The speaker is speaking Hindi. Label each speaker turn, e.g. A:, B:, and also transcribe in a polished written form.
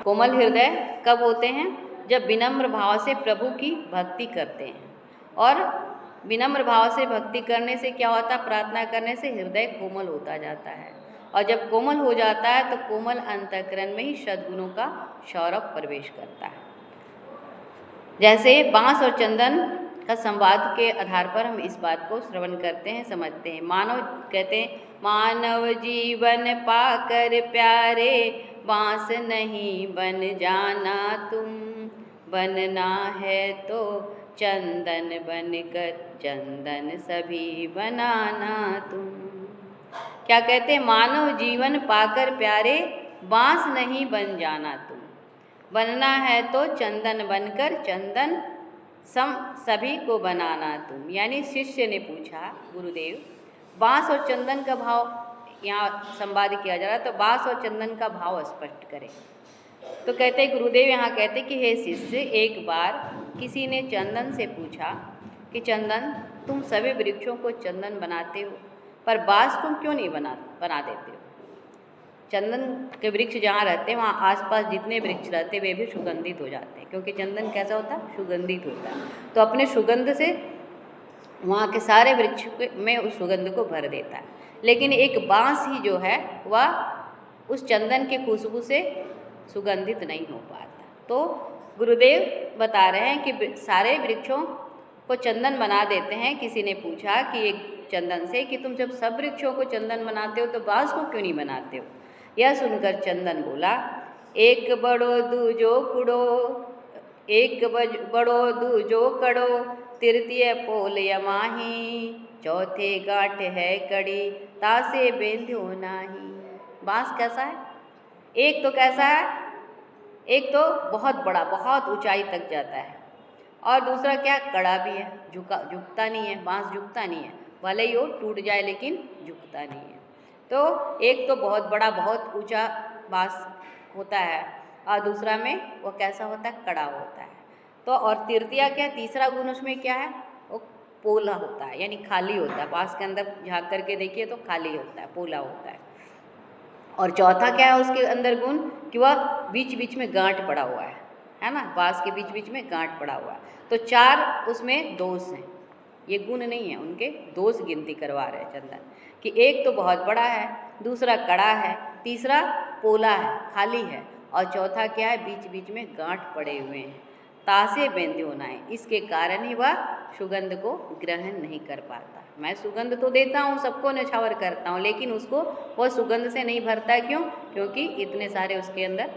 A: कोमल हृदय कब होते हैं? जब विनम्र भाव से प्रभु की भक्ति करते हैं। और विनम्र भाव से भक्ति करने से क्या होता है? प्रार्थना करने से हृदय कोमल होता जाता है, और जब कोमल हो जाता है तो कोमल अंतःकरण में ही सद्गुणों का सौरभ प्रवेश करता है। जैसे बांस और चंदन का संवाद के आधार पर हम इस बात को श्रवण करते हैं, समझते हैं। मानव कहते हैं, मानव जीवन पाकर प्यारे, बांस नहीं बन जाना तुम, बनना है तो चंदन बनकर चंदन सभी बनाना तुम। क्या कहते हैं? मानव जीवन पाकर प्यारे, बांस नहीं बन जाना तुम, बनना है तो चंदन बनकर चंदन सभी को बनाना तुम। यानी शिष्य ने पूछा, गुरुदेव बांस और चंदन का भाव यहाँ संवाद किया जा रहा है, तो बांस और चंदन का भाव स्पष्ट करें। तो कहते गुरुदेव यहाँ कहते कि हे शिष्य, एक बार किसी ने चंदन से पूछा कि चंदन, तुम सभी वृक्षों को चंदन बनाते हो, पर बांस तुम क्यों नहीं बना देते हो? चंदन के वृक्ष जहाँ रहते हैं वहाँ आसपास जितने वृक्ष रहते हैं वे भी सुगंधित हो जाते हैं, क्योंकि चंदन कैसा होता है? सुगंधित होता है। तो अपने सुगंध से वहाँ के सारे वृक्ष में उस सुगंध को भर देता है। लेकिन एक बांस ही जो है वह उस चंदन के खुशबू से सुगंधित नहीं हो पाता। तो गुरुदेव बता रहे हैं कि सारे वृक्षों को चंदन बना देते हैं। किसी ने पूछा कि एक चंदन से कि तुम जब सब वृक्षों को चंदन बनाते हो तो बांस को क्यों नहीं बनाते हो? यह सुनकर चंदन बोला, एक बड़ो दूजो कुड़ो, एक बड़ो दूजो कड़ो, तृतीय पोल यमाही, चौथे गांठ है कड़ी, तासे बेंध्यो नाही। बांस कैसा है? एक तो कैसा है? एक तो बहुत बड़ा, बहुत ऊंचाई तक जाता है, और दूसरा क्या? कड़ा भी है, झुकता नहीं है। बांस झुकता नहीं है, भले ही वो टूट जाए लेकिन झुकता नहीं है। तो एक तो बहुत बड़ा, बहुत ऊंचा बांस होता है, और दूसरा में वो कैसा होता है? कड़ा होता है। तो और तृतीया क्या? तीसरा गुण उसमें क्या है? वो पोला होता है, यानी खाली होता है। बांस के अंदर झाँक करके देखिए तो खाली होता है, पोला होता है। और चौथा क्या है उसके अंदर गुण? कि वह बीच बीच में गांठ पड़ा हुआ है ना? बांस के बीच बीच में गांठ पड़ा हुआ है। तो 4 उसमें दोष हैं, ये गुण नहीं है, उनके दोष गिनती करवा रहे हैं चंदन कि एक तो बहुत बड़ा है, दूसरा कड़ा है, तीसरा पोला है, खाली है, और चौथा क्या है? बीच बीच में गांठ पड़े हुए हैं, तासे बेंधे होना है। इसके कारण ही वह सुगंध को ग्रहण नहीं कर पाता। मैं सुगंध तो देता हूँ, सबको न्यौछावर करता हूँ, लेकिन उसको वह सुगंध से नहीं भरता। क्यों? क्योंकि इतने सारे उसके अंदर